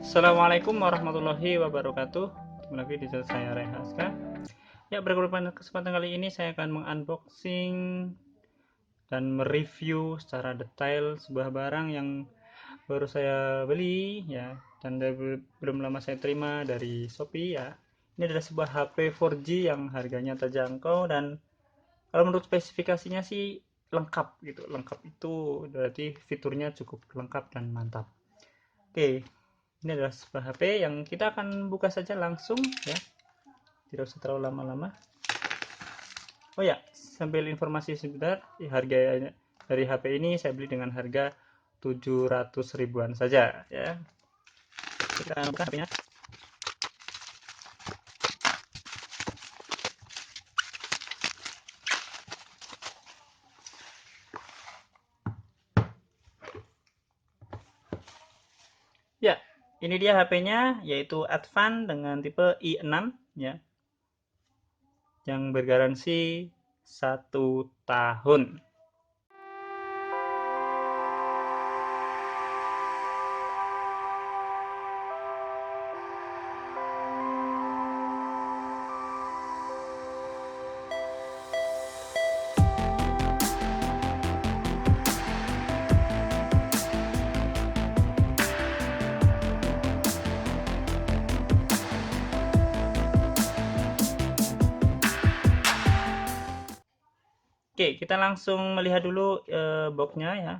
Assalamualaikum warahmatullahi wabarakatuh. Kembali lagi di channel saya Rehaska. Ya, kesempatan kali ini saya akan mengunboxing dan mereview secara detail sebuah barang yang baru saya beli ya, dan belum lama saya terima dari Shopee ya. Ini adalah sebuah HP 4G yang harganya terjangkau, dan kalau menurut spesifikasinya sih lengkap gitu. Lengkap itu berarti fiturnya cukup lengkap dan mantap. Oke, ini adalah sebuah HP yang kita akan buka saja langsung ya, tidak usah terlalu lama-lama. Oh ya, sambil informasi sebentar, harga dari HP ini saya beli dengan harga 700 ribuan saja ya. Kita buka HP-nya. Ya, ini dia HP-nya, yaitu Advan dengan tipe i6 ya, yang bergaransi 1 tahun. Oke, kita langsung melihat dulu boxnya ya.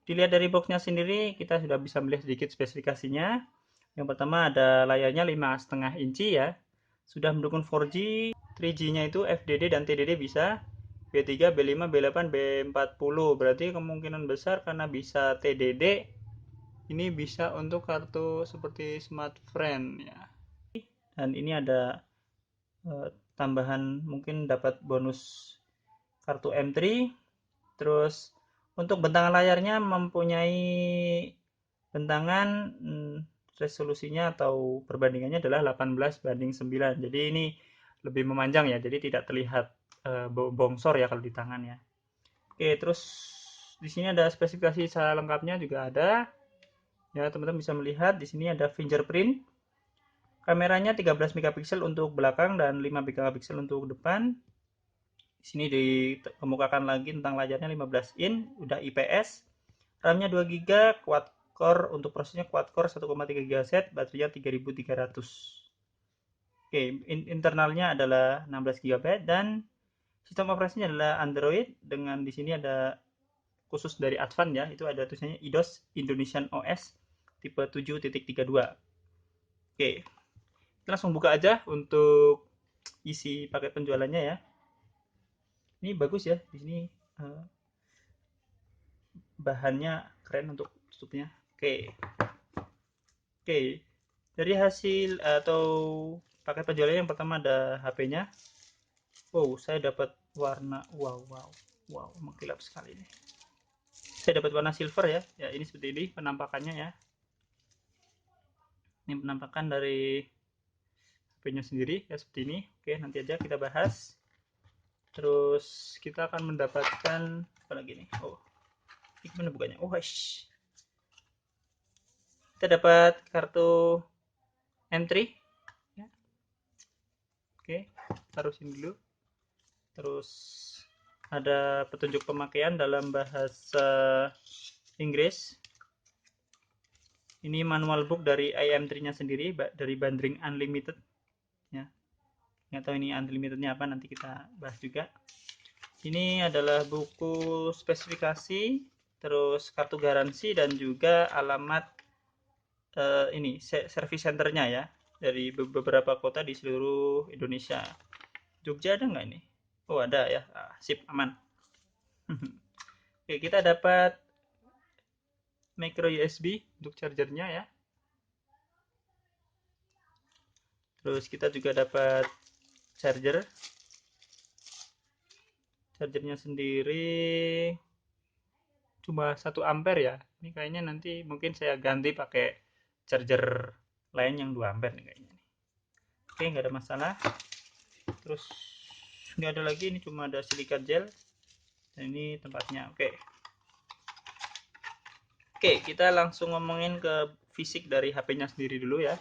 Dilihat dari boxnya sendiri, kita sudah bisa melihat sedikit spesifikasinya. Yang pertama ada layarnya 5,5 inci ya. Sudah mendukung 4G, 3G-nya itu FDD dan TDD bisa. B3, B5, B8, B40. Berarti kemungkinan besar karena bisa TDD, ini bisa untuk kartu seperti smartfren ya. Dan ini ada tambahan, mungkin dapat bonus kartu M3. Terus untuk bentangan layarnya mempunyai bentangan, resolusinya atau perbandingannya adalah 18:9. Jadi ini lebih memanjang ya, jadi tidak terlihat bongsor ya kalau di tangan ya. Oke, terus di sini ada spesifikasi secara lengkapnya juga ada. Ya, teman-teman bisa melihat di sini ada fingerprint. Kameranya 13 megapiksel untuk belakang dan 5 megapiksel untuk depan. Di sini dikemukakan lagi tentang layarnya 15 in, udah IPS. RAM-nya 2 GB, quad core, untuk prosesnya quad core 1,3 GHz, baterainya 3300. Oke, internalnya adalah 16 GB dan sistem operasinya adalah Android, dengan di sini ada khusus dari Advan ya, itu ada tulisannya IDOS Indonesian OS tipe 7.32. Oke, kita langsung buka aja untuk isi paket penjualannya ya. Ini bagus ya, di sini bahannya keren untuk tutupnya. Oke. Oke. Dari hasil atau paket penjualannya, yang pertama ada HP-nya. Wow, saya dapat warna wow, mengkilap sekali ini. Saya dapat warna silver ya. Ya, ini seperti ini penampakannya ya. Ini penampakan dari HP-nya sendiri ya, seperti ini. Oke, nanti aja kita bahas. Terus kita akan mendapatkan apa lagi nih? Oh, ini gimana bukanya? Oh, kita dapat kartu M3 ya. Oke, taruh sini dulu. Terus ada petunjuk pemakaian dalam bahasa Inggris. Ini manual book dari IM3-nya sendiri, dari Bandring Unlimited ya. Nggak tahu ini unlimitednya apa, nanti kita bahas juga. Ini adalah buku spesifikasi, terus kartu garansi, dan juga alamat ini service centernya ya, dari beberapa kota di seluruh Indonesia. Jogja ada nggak ini? Oh, ada ya. Sip, aman. Oke, kita dapat micro USB untuk chargernya ya. Terus kita juga dapat charger. Chargernya sendiri cuma 1 ampere ya. Ini kayaknya nanti mungkin saya ganti pakai charger lain yang 2 ampere nih kayaknya. Oke, nggak ada masalah. Terus nggak ada lagi, ini cuma ada silika gel. Dan ini tempatnya. Oke, kita langsung ngomongin ke fisik dari HP-nya sendiri dulu ya.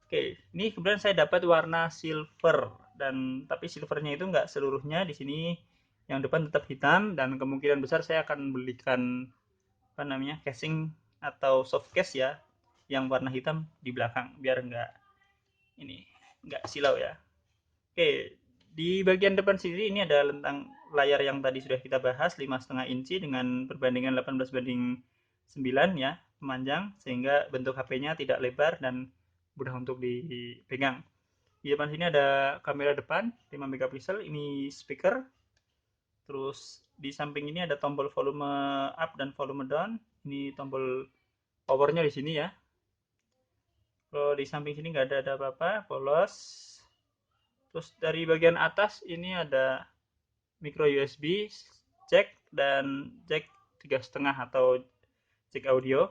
Oke, ini kemudian saya dapat warna silver, dan tapi silvernya itu nggak seluruhnya di sini, yang depan tetap hitam, dan kemungkinan besar saya akan belikan apa namanya casing atau soft case ya yang warna hitam di belakang biar nggak silau ya. Oke, di bagian depan sendiri ini ada lentang layar yang tadi sudah kita bahas, 5,5 inci dengan perbandingan 18:9 ya, memanjang, sehingga bentuk HP-nya tidak lebar dan mudah untuk dipegang. Di depan sini ada kamera depan 5 megapiksel, ini speaker. Terus di samping ini ada tombol volume up dan volume down. Ini tombol powernya di sini ya. Kalau di samping sini nggak ada apa-apa, polos. Terus dari bagian atas ini ada micro USB, jack, dan jack 3,5 atau jack audio.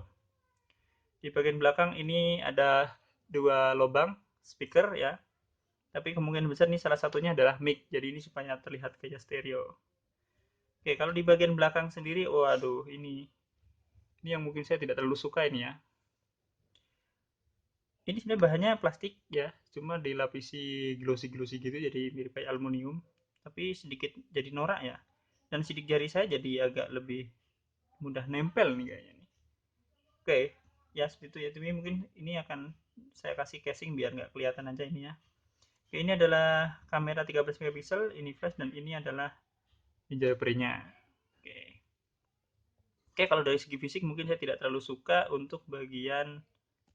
Di bagian belakang ini ada dua lubang speaker ya. Tapi kemungkinan besar ini salah satunya adalah mic. Jadi ini supaya terlihat kayak stereo. Oke, kalau di bagian belakang sendiri, waduh, ini yang mungkin saya tidak terlalu suka ini ya. Ini sebenarnya bahannya plastik ya, cuma dilapisi glossy-glossy gitu, jadi mirip kayak aluminium, tapi sedikit jadi norak ya. Dan sidik jari saya jadi agak lebih mudah nempel nih kayaknya nih. Oke, ya seperti itu ya. Tapi mungkin ini akan saya kasih casing biar nggak kelihatan aja ini ya. Oke, ini adalah kamera 13 megapiksel, ini flash, dan ini adalah ninja nya. Oke. Oke, kalau dari segi fisik mungkin saya tidak terlalu suka untuk bagian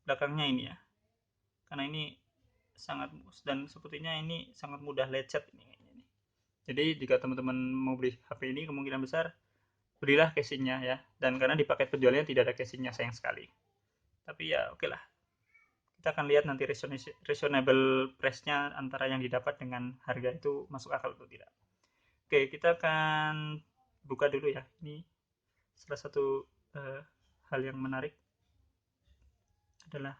belakangnya ini ya. Karena ini sangat, dan sepertinya ini sangat mudah lecet ini. Jadi jika teman-teman mau beli HP ini kemungkinan besar belilah casingnya ya. Dan karena di paket penjualnya tidak ada casingnya sayang sekali. Tapi ya oke lah. Kita akan lihat nanti reasonable price-nya antara yang didapat dengan harga itu masuk akal atau tidak. Oke, kita akan buka dulu ya. Ini salah satu hal yang menarik adalah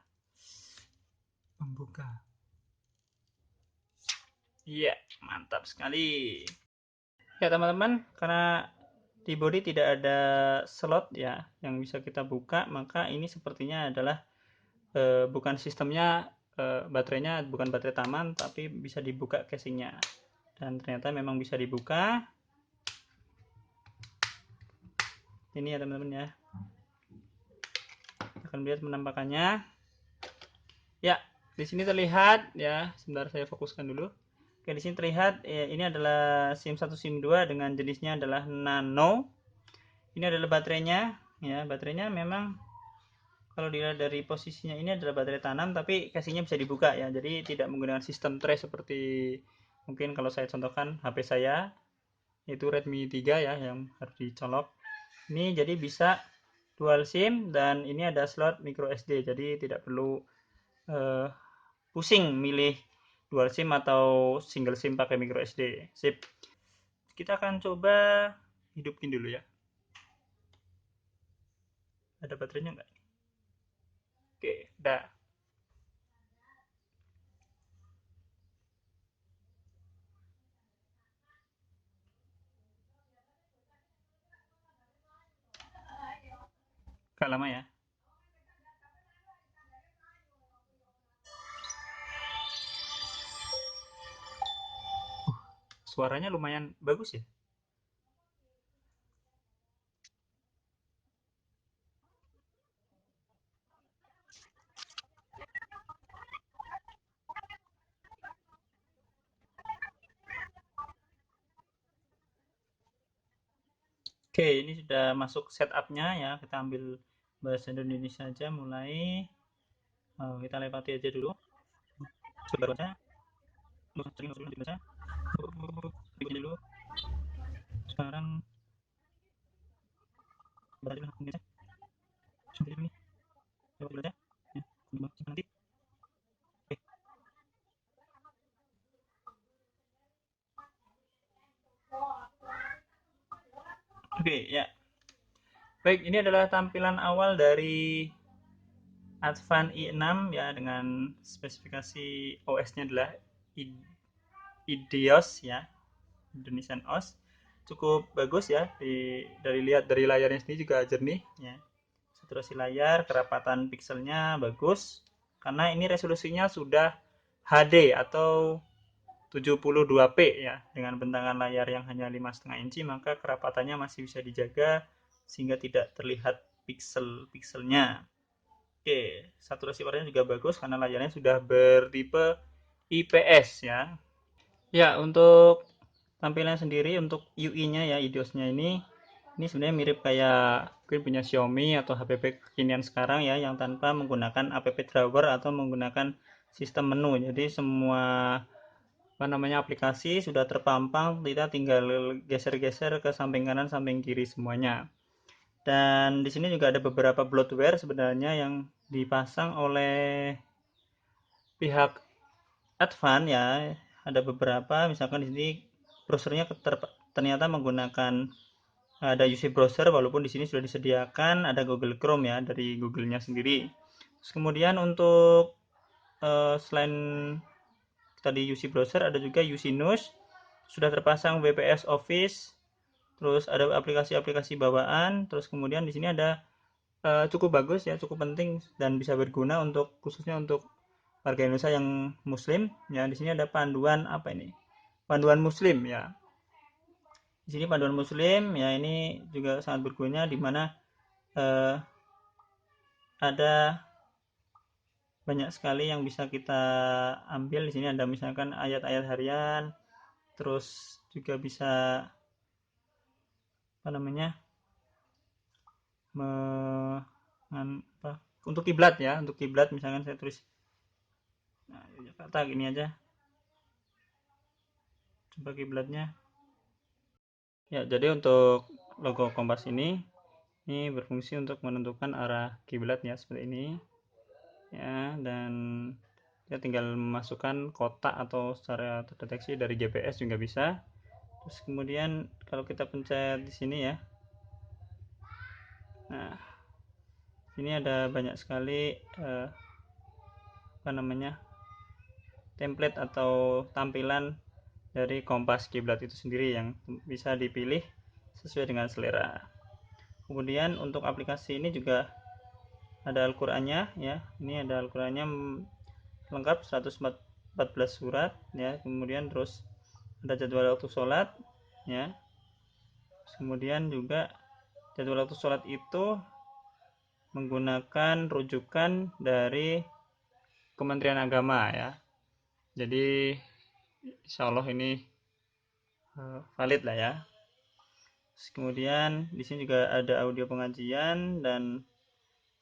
membuka. Iya, mantap sekali. Ya teman-teman, karena di body tidak ada slot ya yang bisa kita buka, maka ini sepertinya adalah bukan sistemnya, baterainya bukan baterai taman, tapi bisa dibuka casingnya. Dan ternyata memang bisa dibuka. Ini ya teman-teman ya. Kita akan lihat penampakannya. Ya, di sini terlihat ya. Sebentar saya fokuskan dulu. Oke, di sini terlihat ya, ini adalah SIM 1 SIM 2 dengan jenisnya adalah Nano. Ini adalah baterainya ya. Baterainya memang kalau dilihat dari posisinya ini adalah baterai tanam, tapi casingnya bisa dibuka ya. Jadi tidak menggunakan sistem trace seperti mungkin kalau saya contohkan HP saya itu Redmi 3 ya yang harus dicolok. Ini jadi bisa dual SIM, dan ini ada slot micro SD. Jadi tidak perlu pusing milih dual SIM atau single SIM pakai micro SD. Sip. Kita akan coba hidupin dulu ya. Ada baterainya nggak? Oke, udah. Gak lama ya. Suaranya lumayan bagus ya. Oke, ini sudah masuk setupnya ya. Kita ambil bahasa Indonesia aja mulai. Kita lewati aja dulu. Coba baca. Sering dibaca. Dibaca dulu. Sekarang baca dulu Indonesia. Sampai dulu nih. Coba dibaca. Ya, nanti. Oke. Oke, ya. Baik, ini adalah tampilan awal dari Advan i6 ya, dengan spesifikasi OS-nya adalah Idios ya, Indonesian OS. Cukup bagus ya, dari lihat dari layarnya sendiri juga jernih ya. saturasi layar, kerapatan pikselnya bagus karena ini resolusinya sudah HD atau 72p ya. Dengan bentangan layar yang hanya 5,5 inci maka kerapatannya masih bisa dijaga sehingga tidak terlihat piksel-pikselnya. Oke, saturasi warnanya juga bagus karena layarnya sudah bertipe IPS ya. Ya, untuk tampilan sendiri untuk UI-nya ya, IDOS-nya ini sebenarnya mirip kayak mungkin punya Xiaomi atau HPP kekinian sekarang ya, yang tanpa menggunakan app drawer atau menggunakan sistem menu. Jadi semua aplikasi sudah terpampang, kita tinggal geser-geser ke samping kanan, samping kiri semuanya. Dan di sini juga ada beberapa bloatware sebenarnya yang dipasang oleh pihak Advan ya. Ada beberapa, misalkan di sini browsernya ternyata menggunakan ada UC browser, walaupun di sini sudah disediakan ada Google Chrome ya dari Google-nya sendiri. Terus kemudian untuk selain tadi UC browser ada juga UC News, sudah terpasang WPS Office, terus ada aplikasi-aplikasi bawaan, terus kemudian di sini ada cukup bagus ya, cukup penting dan bisa berguna untuk khususnya untuk warga Indonesia yang Muslim ya. Di sini ada panduan apa ini? Panduan Muslim ya. Di sini panduan Muslim ya, ini juga sangat berguna di mana ada banyak sekali yang bisa kita ambil. Di sini ada misalkan ayat-ayat harian, terus juga bisa apa namanya untuk kiblat ya, untuk kiblat misalkan saya tulis kata gini aja, coba kiblatnya ya. Jadi untuk logo Kompas ini berfungsi untuk menentukan arah kiblat ya, seperti ini ya. Dan kita tinggal memasukkan kotak atau secara terdeteksi dari GPS juga bisa. Terus kemudian kalau kita pencet di sini ya, nah ini ada banyak sekali template atau tampilan dari Kompas kiblat itu sendiri yang bisa dipilih sesuai dengan selera. Kemudian untuk aplikasi ini juga ada Al-Qur'annya ya. Ini ada Al-Qur'annya lengkap 114 surat ya. Kemudian terus ada jadwal waktu sholat ya. Kemudian juga jadwal waktu sholat itu menggunakan rujukan dari Kementerian Agama ya. Jadi insya Allah ini valid lah ya. Kemudian di sini juga ada audio pengajian, dan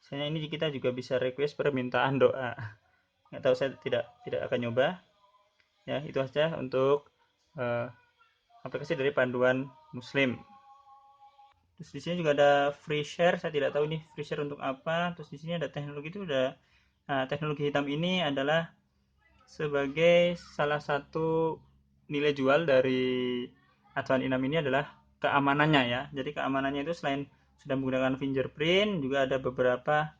misalnya ini kita juga bisa request permintaan doa. Nggak tahu, saya tidak akan nyoba. Ya, itu saja untuk aplikasi dari panduan Muslim. Terus di sini juga ada free share, saya tidak tahu ini free share untuk apa. Terus di sini ada teknologi, itu udah teknologi hitam ini adalah sebagai salah satu nilai jual dari Advan Inam ini adalah keamanannya ya. Jadi keamanannya itu selain sudah menggunakan fingerprint, juga ada beberapa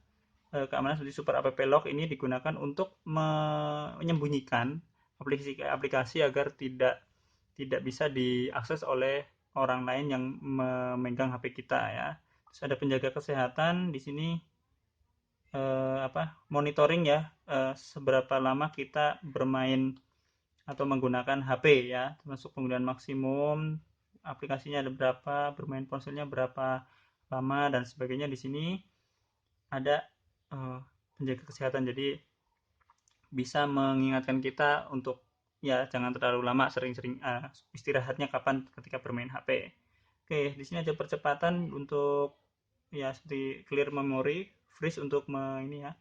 keamanan seperti Super App Lock. Ini digunakan untuk menyembunyikan aplikasi agar tidak bisa diakses oleh orang lain yang memegang HP kita ya. Terus ada penjaga kesehatan di sini, monitoring ya, seberapa lama kita bermain atau menggunakan HP ya, termasuk penggunaan maksimum, aplikasinya ada berapa, bermain ponselnya berapa lama dan sebagainya. Di sini ada penjaga kesehatan, jadi bisa mengingatkan kita untuk ya jangan terlalu lama, sering-sering istirahatnya kapan ketika bermain HP. Oke, di sini ada percepatan untuk ya seperti clear memory, freeze untuk ini ya,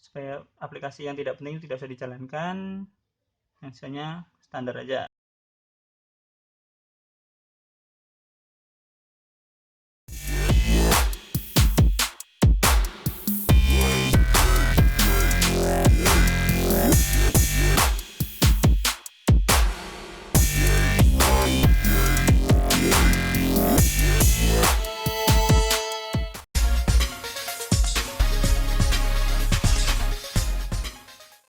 supaya aplikasi yang tidak penting tidak bisa dijalankan, misalnya standar aja.